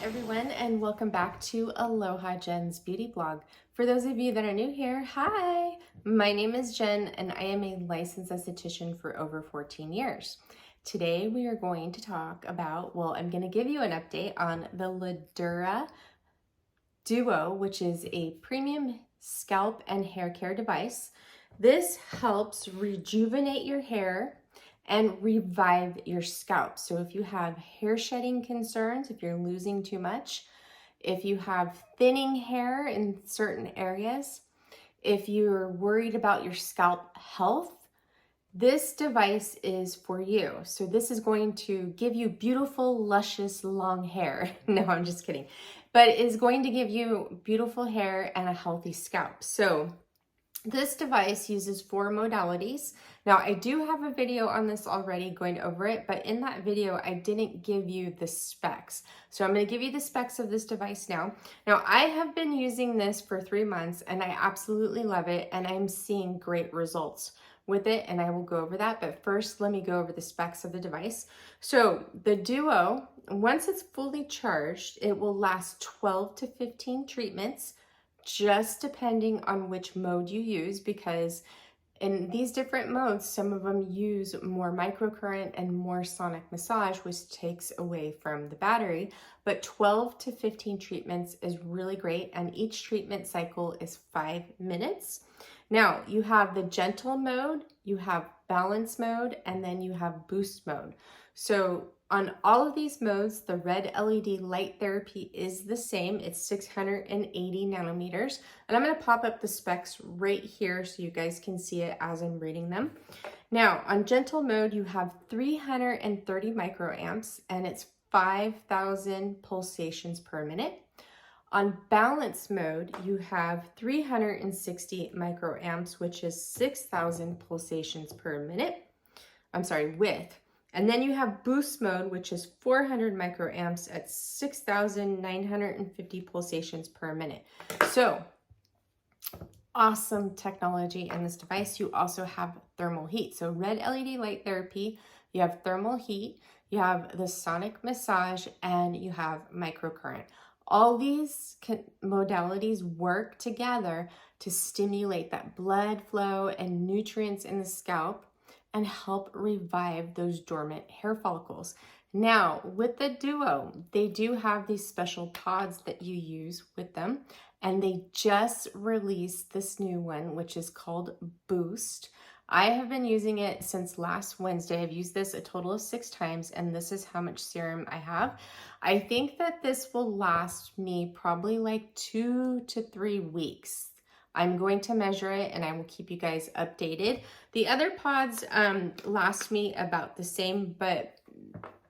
everyone, and welcome back to Aloha Jen's Beauty Blog. For those of you that are new here, hi! My name is Jen and I am a licensed esthetician for over 14 years. Today we are going to talk about, I'm going to give you an update on the Laduora Duo, which is a premium scalp and hair care device. This helps rejuvenate your hair and revive your scalp. So if you have hair shedding concerns, if you're losing too much, if you have thinning hair in certain areas, if you're worried about your scalp health, this device is for you. So this is going to give you beautiful, luscious, long hair. No, I'm just kidding. But it's going to give you beautiful hair and a healthy scalp. So this device uses 4 modalities. Now, I do have a video on this already going over it, but in that video, I didn't give you the specs. So I'm going to give you the specs of this device now. Now, I have been using this for 3 months and I absolutely love it and I'm seeing great results with it, and I will go over that. But first, let me go over the specs of the device. So the Duo, once it's fully charged, it will last 12 to 15 treatments, just depending on which mode you use, because in these different modes, some of them use more microcurrent and more sonic massage, which takes away from the battery. But 12 to 15 treatments is really great, and each treatment cycle is 5 minutes. Now, you have the gentle mode, you have balance mode, and then you have boost mode. So on all of these modes, the red LED light therapy is the same. It's 680 nanometers. And I'm going to pop up the specs right here so you guys can see it as I'm reading them. Now, on gentle mode, you have 330 microamps, and it's 5,000 pulsations per minute. On balance mode, you have 360 microamps, which is 6,000 pulsations per minute. Width. And then you have boost mode, which is 400 microamps at 6,950 pulsations per minute. So awesome technology in this device. You also have thermal heat. So red LED light therapy, you have thermal heat, you have the sonic massage, and you have microcurrent. All these modalities work together to stimulate that blood flow and nutrients in the scalp and help revive those dormant hair follicles. Now, with the Duo, they do have these special pods that you use with them, and they just released this new one, which is called Boost. I have been using it since last Wednesday. I've used this a total of 6 times, and this is how much serum I have. I think that this will last me probably like 2 to 3 weeks. I'm going to measure it and I will keep you guys updated. The other pods last me about the same, but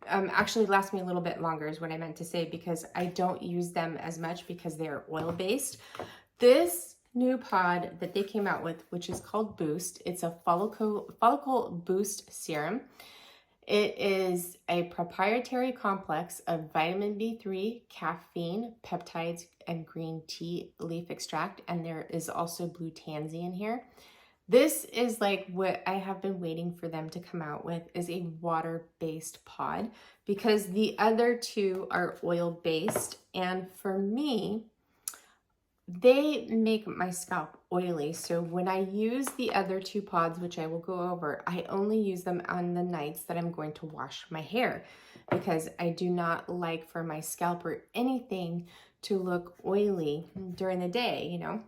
actually last me a little bit longer is what I meant to say, because I don't use them as much because they're oil-based. This new pod that they came out with, which is called Boost, it's a follicle boost serum. It is a proprietary complex of vitamin B3, caffeine, peptides, and green tea leaf extract, and there is also blue tansy in here. This is like what I have been waiting for them to come out with, is a water-based pod, because the other two are oil-based, and for me, they make my scalp oily. So when I use the other 2 pods, which I will go over, I only use them on the nights that I'm going to wash my hair, because I do not like for my scalp or anything to look oily during the day, you know.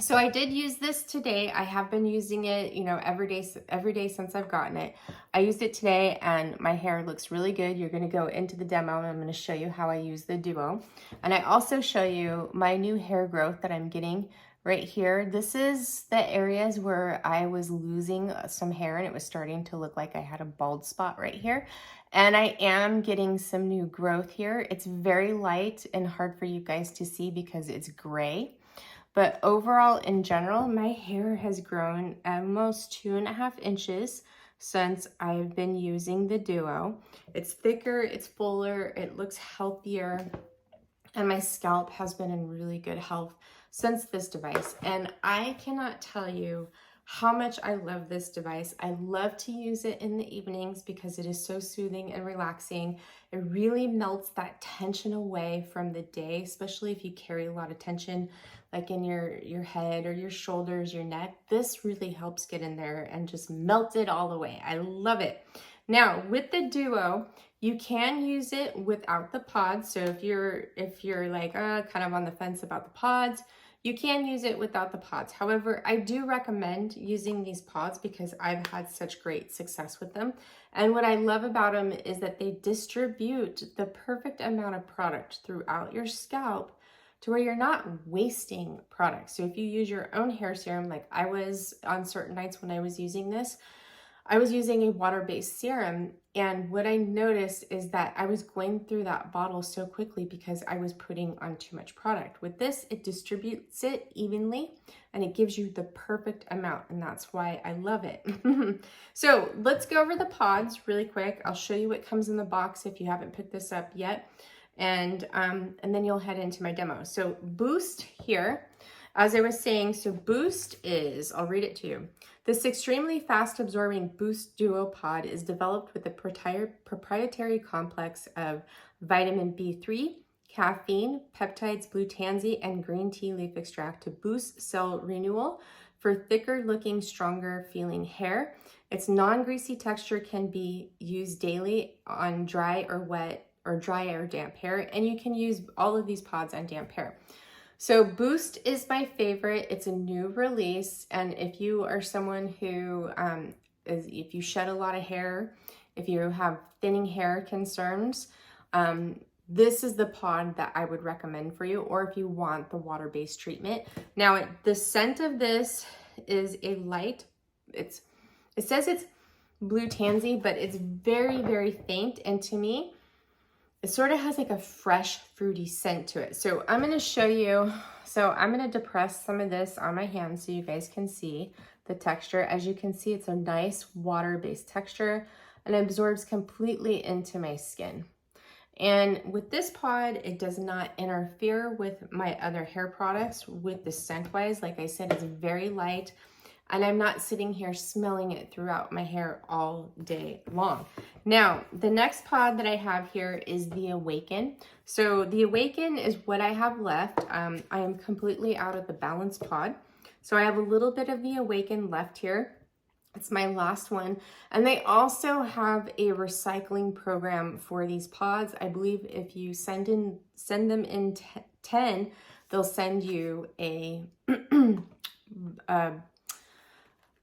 So I did use this today. I have been using it, you know, every day since I've gotten it. I used it today and my hair looks really good. You're going to go into the demo and I'm going to show you how I use the Duo. And I also show you my new hair growth that I'm getting right here. This is the areas where I was losing some hair and it was starting to look like I had a bald spot right here. And I am getting some new growth here. It's very light and hard for you guys to see because it's gray. But overall, in general, my hair has grown almost 2.5 inches since I've been using the Duo. It's thicker, it's fuller, it looks healthier, and my scalp has been in really good health since this device. And I cannot tell you how much I love this device. I love to use it in the evenings because it is so soothing and relaxing. It really melts that tension away from the day, especially if you carry a lot of tension like in your head or your shoulders, your neck. This really helps get in there and just melt it all away. I love it. Now, with the Duo, you can use it without the pods. So if you're like kind of on the fence about the pods, you can use it without the pods. However, I do recommend using these pods because I've had such great success with them. And what I love about them is that they distribute the perfect amount of product throughout your scalp to where you're not wasting product. So if you use your own hair serum, like I was on certain nights when I was using this, I was using a water-based serum, and what I noticed is that I was going through that bottle so quickly because I was putting on too much product. With this, it distributes it evenly and it gives you the perfect amount, and that's why I love it. So let's go over the pods really quick. I'll show you what comes in the box if you haven't picked this up yet, and then you'll head into my demo. So Boost here, as I was saying, so Boost is, I'll read it to you. This extremely fast-absorbing Boost Duo Pod is developed with a proprietary complex of vitamin B3, caffeine, peptides, blue tansy, and green tea leaf extract to boost cell renewal for thicker-looking, stronger-feeling hair. Its non-greasy texture can be used daily on dry or wet or dry or damp hair, and you can use all of these pods on damp hair. So Boost is my favorite. It's a new release, and if you are someone who if you shed a lot of hair, if you have thinning hair concerns, this is the pod that I would recommend for you, or if you want the water-based treatment. Now, the scent of this is a light, it says it's blue tansy, but it's very, very faint, and to me, it sort of has like a fresh fruity scent to it. So I'm going to show you, so I'm going to depress some of this on my hand so you guys can see the texture. As you can see, it's a nice water-based texture and it absorbs completely into my skin. And with this pod, it does not interfere with my other hair products with the scent-wise. Like I said, it's very light, and I'm not sitting here smelling it throughout my hair all day long. Now, the next pod that I have here is the Awaken. So the Awaken is what I have left. I am completely out of the Balance pod. So I have a little bit of the Awaken left here. It's my last one. And they also have a recycling program for these pods. I believe if you send them in 10, they'll send you a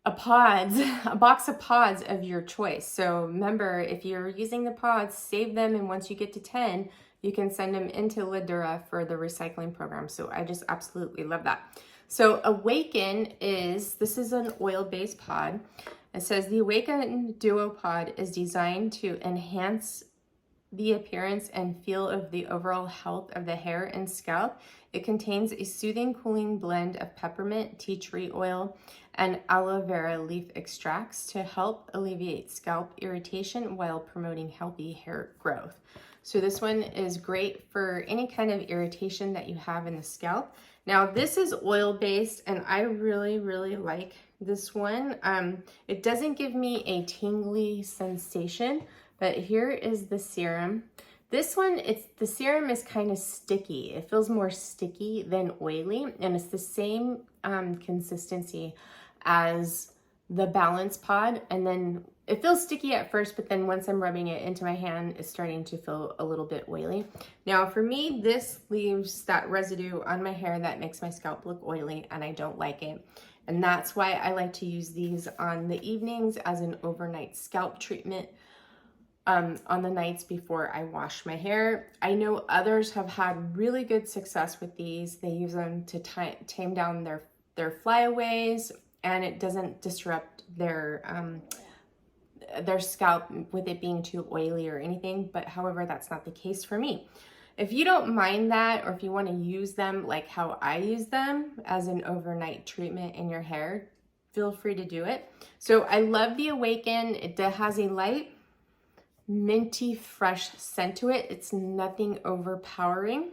box of pods of your choice. So remember, if you're using the pods, save them, and once you get to 10, you can send them into Laduora for the recycling program. So I just absolutely love that. So Awaken this is an oil-based pod. It says the Awaken Duo Pod is designed to enhance the appearance and feel of the overall health of the hair and scalp. It contains a soothing, cooling blend of peppermint, tea tree oil, and aloe vera leaf extracts to help alleviate scalp irritation while promoting healthy hair growth. So this one is great for any kind of irritation that you have in the scalp. Now this is oil-based, and I really, really like this one. It doesn't give me a tingly sensation, but here is the serum. This one, the serum is kind of sticky. It feels more sticky than oily, and it's the same consistency as the Balance pod. And then it feels sticky at first, but then once I'm rubbing it into my hand, it's starting to feel a little bit oily. Now for me, this leaves that residue on my hair that makes my scalp look oily, and I don't like it. And that's why I like to use these on the evenings as an overnight scalp treatment. On the nights before I wash my hair. I know others have had really good success with these. They use them to tame down their flyaways, and it doesn't disrupt their scalp with it being too oily or anything. But however, that's not the case for me. If you don't mind that, or if you want to use them like how I use them as an overnight treatment in your hair, feel free to do it. So I love the Awaken. It has a light minty fresh scent to it. It's nothing overpowering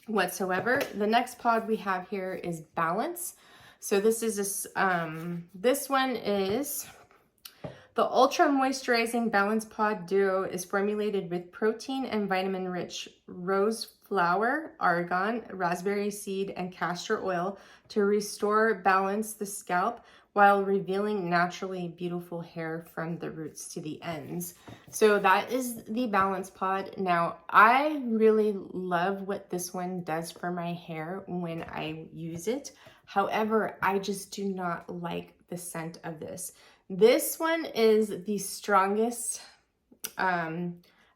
whatsoever. The next pod we have here is Balance. So this is this one is the Ultra Moisturizing Balance Pod Duo is formulated with protein and vitamin-rich rose flower, argan, raspberry seed, and castor oil to restore balance the scalp while revealing naturally beautiful hair from the roots to the ends. So that is the Balance Pod. Now, I really love what this one does for my hair when I use it. However, I just do not like the scent of this. This one is the strongest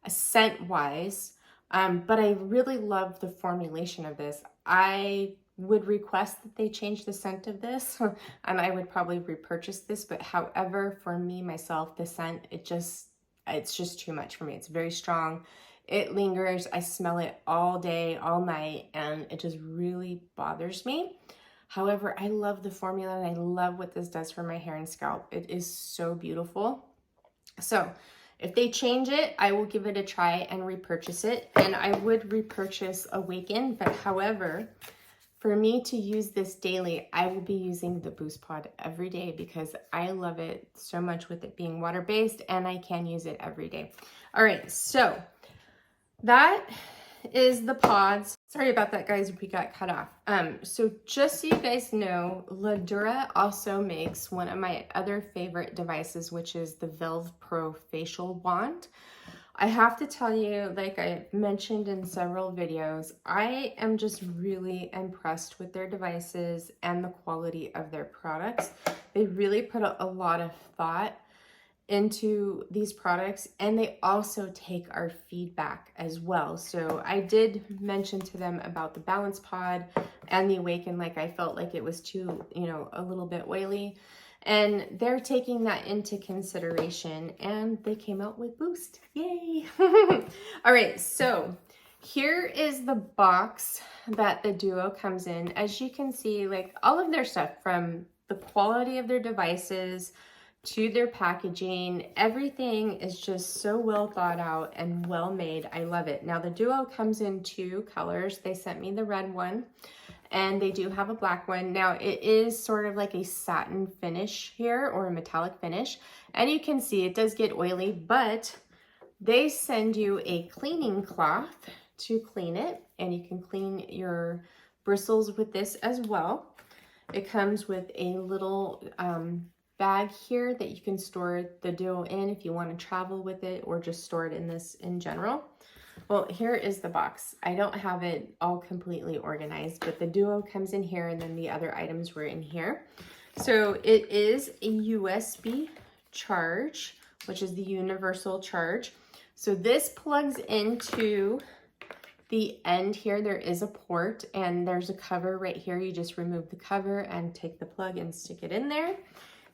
scent-wise, but I really love the formulation of this. I would request that they change the scent of this, and I would probably repurchase this, but however, for me, myself, the scent, it's just too much for me. It's very strong. It lingers. I smell it all day, all night, and it just really bothers me. However, I love the formula and I love what this does for my hair and scalp. It is so beautiful. So if they change it, I will give it a try and repurchase it. And I would repurchase Awaken, but however, for me to use this daily, I will be using the Boost Pod every day because I love it so much with it being water-based and I can use it every day. All right, so that is the pods. Sorry about that, guys, we got cut off. So just so you guys know, Laduora also makes one of my other favorite devices, which is the Velve Pro Facial Wand. I have to tell you, like I mentioned in several videos, I am just really impressed with their devices and the quality of their products. They really put a lot of thought into these products, and they also take our feedback as well. So I did mention to them about the Balance Pod and the Awaken, like I felt like it was too, a little bit oily, and they're taking that into consideration and they came out with Boost. Yay. All right, so here is the box that the Duo comes in. As you can see, like all of their stuff, from the quality of their devices to their packaging, everything is just so well thought out and well made. I love it. Now the Duo comes in 2 colors. They sent me the red one and they do have a black one. Now it is sort of like a satin finish here, or a metallic finish. And you can see it does get oily, but they send you a cleaning cloth to clean it, and you can clean your bristles with this as well. It comes with a little bag here that you can store the Duo in if you want to travel with it or just store it in this in general. Well, here is the box. I don't have it all completely organized, but the Duo comes in here and then the other items were in here. So it is a USB charge, which is the universal charge. So this plugs into the end here. There is a port and there's a cover right here. You just remove the cover and take the plug and stick it in there.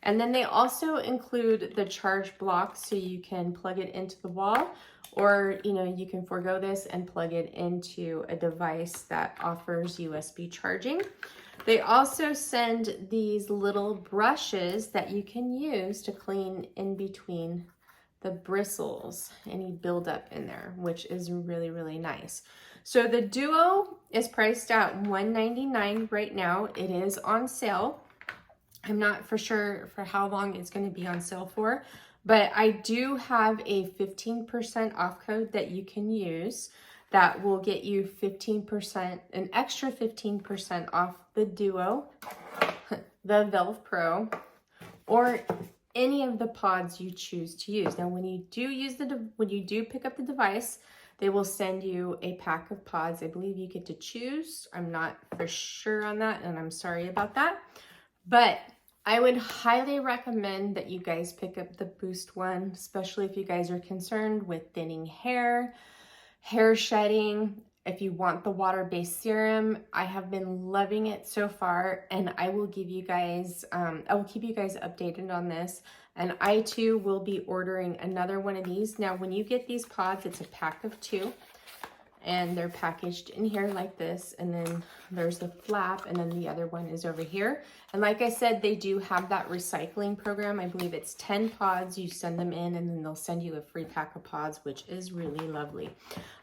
And then they also include the charge block, so you can plug it into the wall, or you can forego this and plug it into a device that offers USB charging. They also send these little brushes that you can use to clean in between the bristles, any buildup in there, which is really, really nice. So the Duo is priced at $199 right now. It is on sale. I'm not for sure for how long it's going to be on sale for, but I do have a 15% off code that you can use that will get you 15%, an extra 15% off the Duo, the Velve Pro, or any of the pods you choose to use. Now, when you do pick up the device, they will send you a pack of pods. I believe you get to choose. I'm not for sure on that, and I'm sorry about that. But I would highly recommend that you guys pick up the Boost one, especially if you guys are concerned with thinning hair, hair shedding. If you want the water-based serum, I have been loving it so far, and I will give you guys, I will keep you guys updated on this. And I too will be ordering another one of these. Now, when you get these pods, it's a pack of 2. And they're packaged in here like this, and then there's the flap, and then the other one is over here. And like I said, they do have that recycling program. I believe it's 10 pods, you send them in, and then they'll send you a free pack of pods, which is really lovely.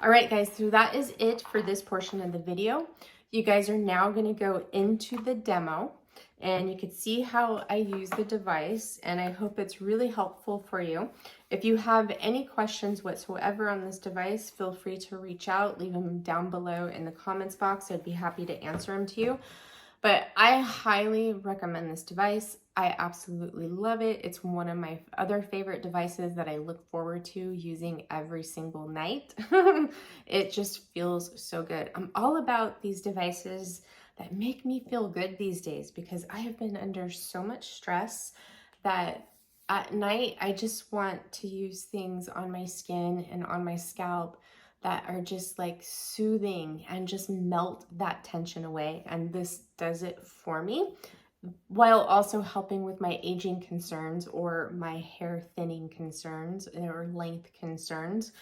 All right, guys, so that is it for this portion of the video. You guys are now gonna go into the demo. and you could see how I use the device, and I hope it's really helpful for you. If you have any questions whatsoever on this device, feel free to reach out, leave them down below in the comments box. I'd be happy to answer them to you. But I highly recommend this device. I absolutely love it. It's one of my other favorite devices that I look forward to using every single night. It just feels so good. I'm all about these devices that make me feel good these days because I have been under so much stress that at night I just want to use things on my skin and on my scalp that are just like soothing and just melt that tension away. And this does it for me while also helping with my aging concerns or my hair thinning concerns or length concerns.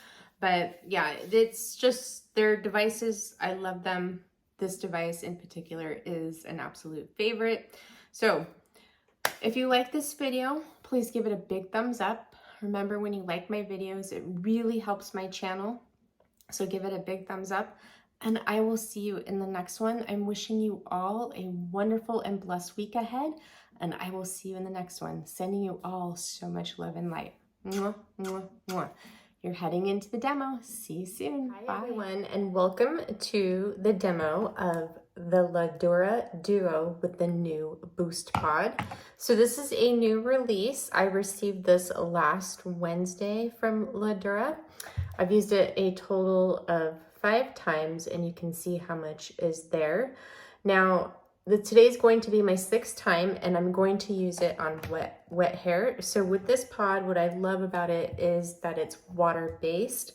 But yeah, it's just their devices. I love them. This device in particular is an absolute favorite. So if you like this video, please give it a big thumbs up. Remember, when you like my videos, it really helps my channel. So give it a big thumbs up, and I will see you in the next one. I'm wishing you all a wonderful and blessed week ahead, and I will see you in the next one. Sending you all so much love and light. Mwah, mwah, mwah. You're heading into the demo. See you soon. Hi, bye, everyone, and welcome to the demo of the Laduora Duo with the new Boost Pod. So this is a new release. I received this last Wednesday from Laduora. I've used it a total of 5 times, and you can see how much is there. Now, today's going to be my 6th time, and I'm going to use it on wet hair. So with this pod, what I love about it is that it's water-based,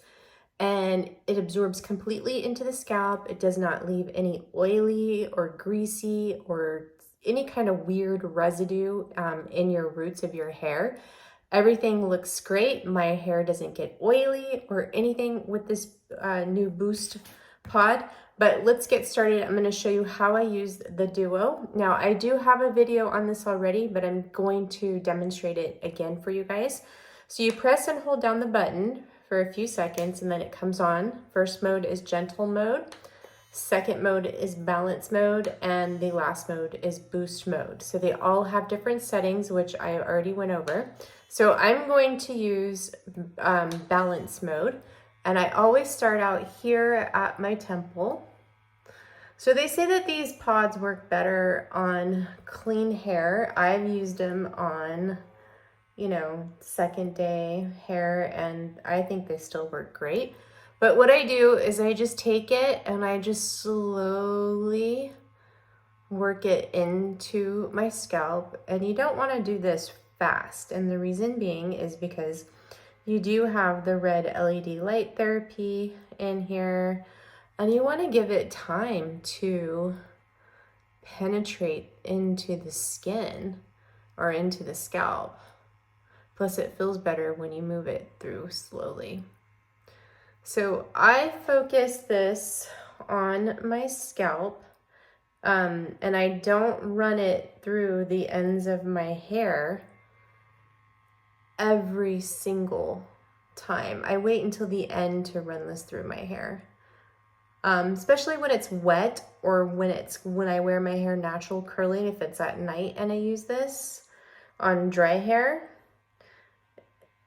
and it absorbs completely into the scalp. It does not leave any oily or greasy or any kind of weird residue in your roots of your hair. Everything looks great. My hair doesn't get oily or anything with this new Boost Pod. But let's get started. I'm going to show you how I use the Duo. Now, I do have a video on this already, but I'm going to demonstrate it again for you guys. So you press and hold down the button for a few seconds, and then it comes on. First mode is gentle mode. Second mode is balance mode, and the last mode is boost mode. So they all have different settings, which I already went over. So I'm going to use balance mode, and I always start out here at my temple. So they say that these pods work better on clean hair. I've used them on, you know, second day hair, and I think they still work great. But what I do is I just take it and I just slowly work it into my scalp. And you don't want to do this fast. And the reason being is because you do have the red LED light therapy in here, and you want to give it time to penetrate into the skin or into the scalp. Plus, it feels better when you move it through slowly. So I focus this on my scalp, and I don't run it through the ends of my hair every single time. I wait until the end to run this through my hair, especially when it's wet or when I wear my hair natural curly. If it's at night and I use this on dry hair,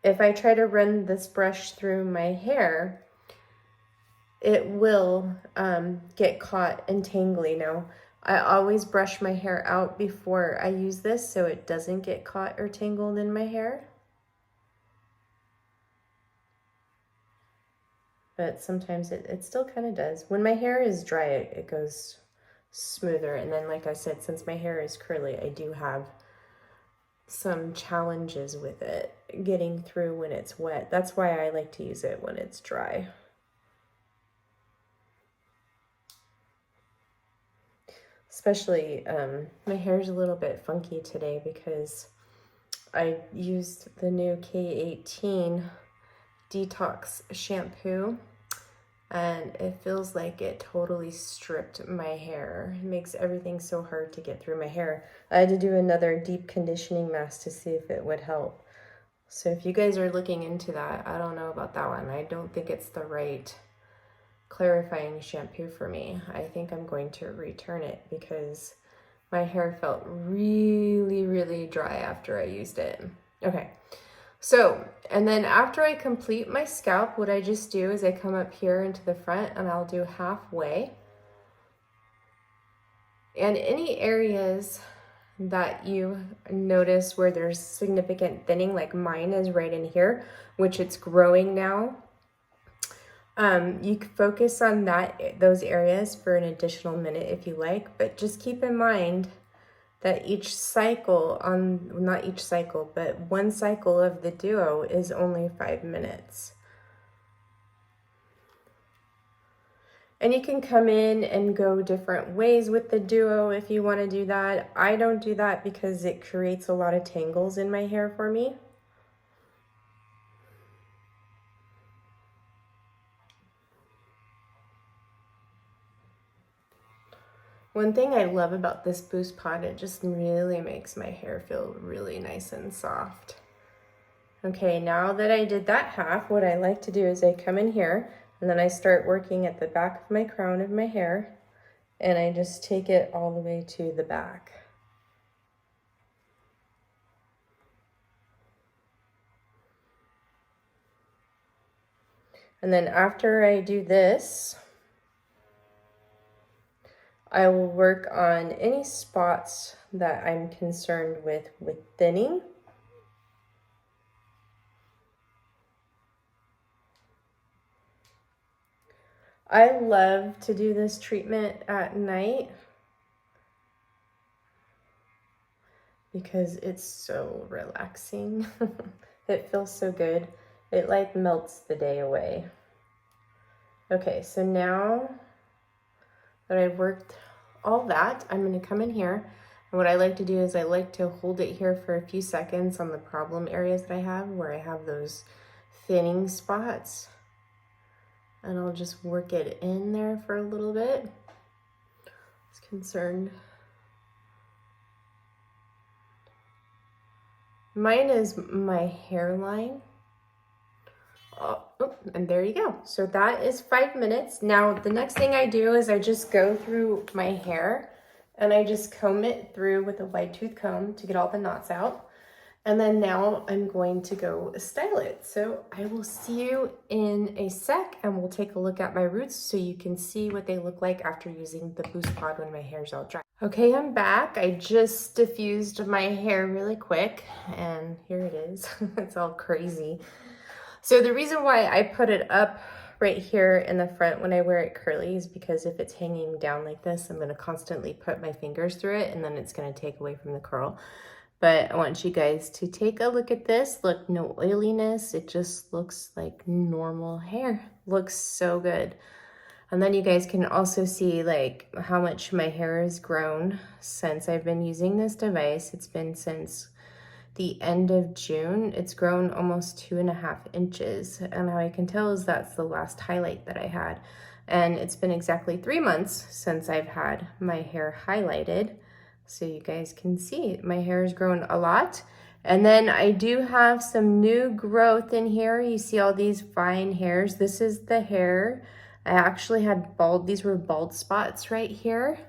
if I try to run this brush through my hair, it will get caught and tangly. Now, I always brush my hair out before I use this so it doesn't get caught or tangled in my hair. But sometimes it still kind of does. When my hair is dry, it goes smoother. And then, like I said, since my hair is curly, I do have some challenges with it getting through when it's wet. That's why I like to use it when it's dry. Especially, my hair's a little bit funky today because I used the new K18 detox shampoo, and it feels like it totally stripped my hair. It makes everything so hard to get through my hair. I had to do another deep conditioning mask to see if it would help. So if you guys are looking into that, I don't know about that one. I don't think it's the right clarifying shampoo for me. I think I'm going to return it because My hair felt really, really dry after I used it. Okay, so, and then after I complete my scalp, what I just do is I come up here into the front and I'll do halfway. And any areas that you notice where there's significant thinning, like mine is right in here, which it's growing now, you can focus on those areas for an additional minute if you like, but just keep in mind that each cycle not each cycle, but one cycle of the duo is only 5 minutes. And you can come in and go different ways with the duo if you want to do that. I don't do that because it creates a lot of tangles in my hair for me. One thing I love about this boost pod, it just really makes my hair feel really nice and soft. Okay, now that I did that half, what I like to do is I come in here and then I start working at the back of my crown of my hair, and I just take it all the way to the back. And then after I do this, I will work on any spots that I'm concerned with thinning. I love to do this treatment at night because it's so relaxing. It feels so good. It like melts the day away. Okay, so now that I've worked all that, I'm going to come in here, and what I like to do is I like to hold it here for a few seconds on the problem areas that I have where I have those thinning spots, and I'll just work it in there for a little bit. I was concerned. Mine is my hairline. Oh, and there you go. So that is 5 minutes. Now, the next thing I do is I just go through my hair and I just comb it through with a wide tooth comb to get all the knots out. And then now I'm going to go style it. So I will see you in a sec and we'll take a look at my roots so you can see what they look like after using the boost pod when my hair's all dry. Okay, I'm back. I just diffused my hair really quick and here it is. It's all crazy. So the reason why I put it up right here in the front when I wear it curly is because if it's hanging down like this, I'm going to constantly put my fingers through it and then it's going to take away from the curl. But I want you guys to take a look at this. Look, no oiliness. It just looks like normal hair. Looks so good. And then you guys can also see like how much my hair has grown since I've been using this device. It's been since the end of June. It's grown almost 2.5 inches. And how I can tell is that's the last highlight that I had. And it's been exactly 3 months since I've had my hair highlighted. So you guys can see my hair has grown a lot. And then I do have some new growth in here. You see all these fine hairs. This is the hair. I actually had these were bald spots right here.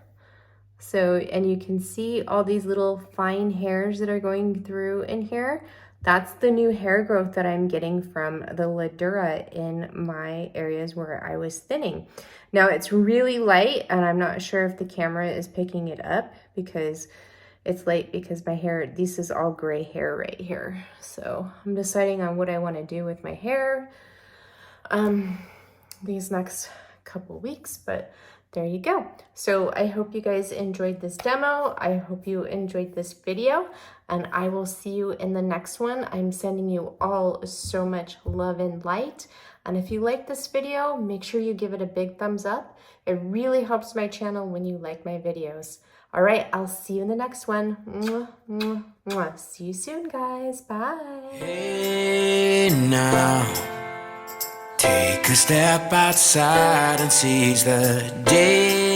So, and you can see all these little fine hairs that are going through in here. That's the new hair growth that I'm getting from the Laduora in my areas where I was thinning. Now it's really light and I'm not sure if the camera is picking it up because it's light because my hair, this is all gray hair right here. So I'm deciding on what I want to do with my hair these next couple weeks, but there you go. So I hope you guys enjoyed this demo. I hope you enjoyed this video and I will see you in the next one. I'm sending you all so much love and light. And if you like this video, make sure you give it a big thumbs up. It really helps my channel when you like my videos. All right, I'll see you in the next one. Mwah, mwah, mwah. See you soon, guys. Bye. Hey now, take a step outside and seize the day.